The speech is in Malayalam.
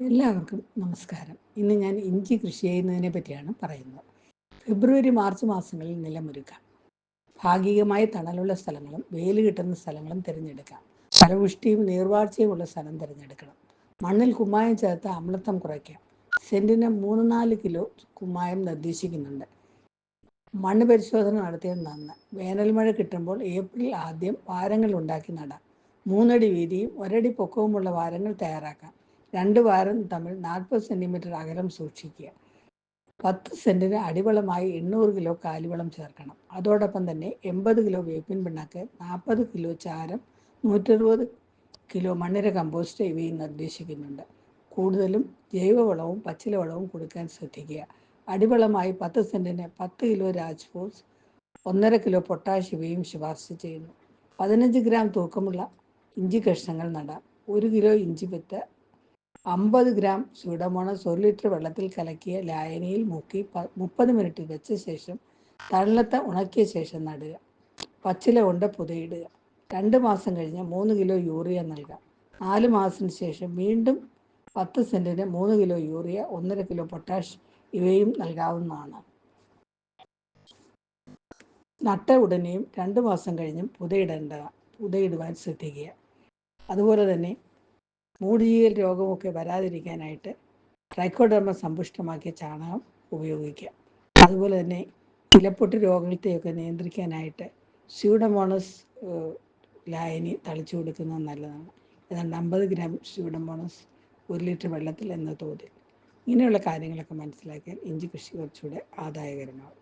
എല്ലാവർക്കും നമസ്കാരം. ഇന്ന് ഞാൻ ഇഞ്ചി കൃഷി ചെയ്യുന്നതിനെ പറ്റിയാണ് പറയുന്നത്. ഫെബ്രുവരി മാർച്ച് മാസങ്ങളിൽ നിലമൊരുക്കാം. ഭാഗികമായി തണലുള്ള സ്ഥലങ്ങളും വെയിൽ കിട്ടുന്ന സ്ഥലങ്ങളും തിരഞ്ഞെടുക്കാം. ഫലപുഷ്ടിയും നീർവാഴ്ചയും ഉള്ള സ്ഥലം തിരഞ്ഞെടുക്കണം. മണ്ണിൽ കുമ്മായം ചേർത്ത് അമ്ലത്വം കുറയ്ക്കാം. സെന്റിന് 3-4 കിലോ കുമ്മായം നിർദ്ദേശിക്കുന്നുണ്ട്. മണ്ണ് പരിശോധന നടത്തിയത് നന്ന്. വേനൽ മഴ കിട്ടുമ്പോൾ ഏപ്രിൽ ആദ്യം വാരങ്ങൾ ഉണ്ടാക്കി നടാം. 3 അടി വീതിയും 1 അടി പൊക്കവുമുള്ള വാരങ്ങൾ തയ്യാറാക്കാം. 2 വാരം തമ്മിൽ 40 സെന്റിമീറ്റർ അകലം സൂക്ഷിക്കുക. 10 സെന്റിന് അടിവളമായി 800 കിലോ കാലിവളം ചേർക്കണം. അതോടൊപ്പം തന്നെ 80 കിലോ വേപ്പിൻ പിണ്ണാക്ക്, 40 കിലോ ചാരം, 160 കിലോ മണ്ണിര കമ്പോസ്റ്റ് ഇവയും നിർദ്ദേശിക്കുന്നുണ്ട്. കൂടുതലും ജൈവവളവും പച്ചിലവളവും കൊടുക്കാൻ ശ്രദ്ധിക്കുക. അടിവളമായി 10 സെന്റിന് 10 കിലോ രാജ്ഫോസ്, 1.5 കിലോ പൊട്ടാഷ് ഇവയും ശുപാർശ ചെയ്യുന്നു. 15 ഗ്രാം തൂക്കമുള്ള ഇഞ്ചി കഷ്ണങ്ങൾ നടാം. 1 കിലോ ഇഞ്ചി വിത്ത് 50 ഗ്രാം സ്യൂഡോമോണസ് 1 ലിറ്റർ വെള്ളത്തിൽ കലക്കിയ ലായനിയിൽ മുക്കി 30 മിനിറ്റ് വെച്ച ശേഷം തണലത്ത് ഉണക്കിയ ശേഷം നടുക. പച്ചില കൊണ്ട് പുതയിടുക. 2 മാസം കഴിഞ്ഞ് 3 കിലോ യൂറിയ നൽകാം. 4 മാസത്തിന് ശേഷം വീണ്ടും 10 സെന്റിന് 3 കിലോ യൂറിയ, 1.5 കിലോ പൊട്ടാഷ് ഇവയും നൽകാവുന്നതാണ്. നട്ട ഉടനെയും 2 മാസം കഴിഞ്ഞും പുതയിടുവാൻ ശ്രദ്ധിക്കുക. അതുപോലെ തന്നെ മൂടുചീയൽ രോഗമൊക്കെ വരാതിരിക്കാനായിട്ട് ട്രൈക്കോഡെർമ സമ്പുഷ്ടമാക്കിയ ചാണകം ഉപയോഗിക്കുക. അതുപോലെ തന്നെ ഇലപ്പൊട്ട് രോഗത്തെയൊക്കെ നിയന്ത്രിക്കാനായിട്ട് സ്യൂഡോമോണസ് ലായനി തളിച്ചു കൊടുക്കുന്നത് നല്ലതാണ്. ഏതാണ്ട് 50 ഗ്രാം സ്യൂഡോമോണസ് 1 ലിറ്റർ വെള്ളത്തിൽ എന്ന തോതിൽ. ഇങ്ങനെയുള്ള കാര്യങ്ങളൊക്കെ മനസ്സിലാക്കിയാൽ ഇഞ്ചി കൃഷി കുറച്ചുകൂടെ ആദായകരമാകും.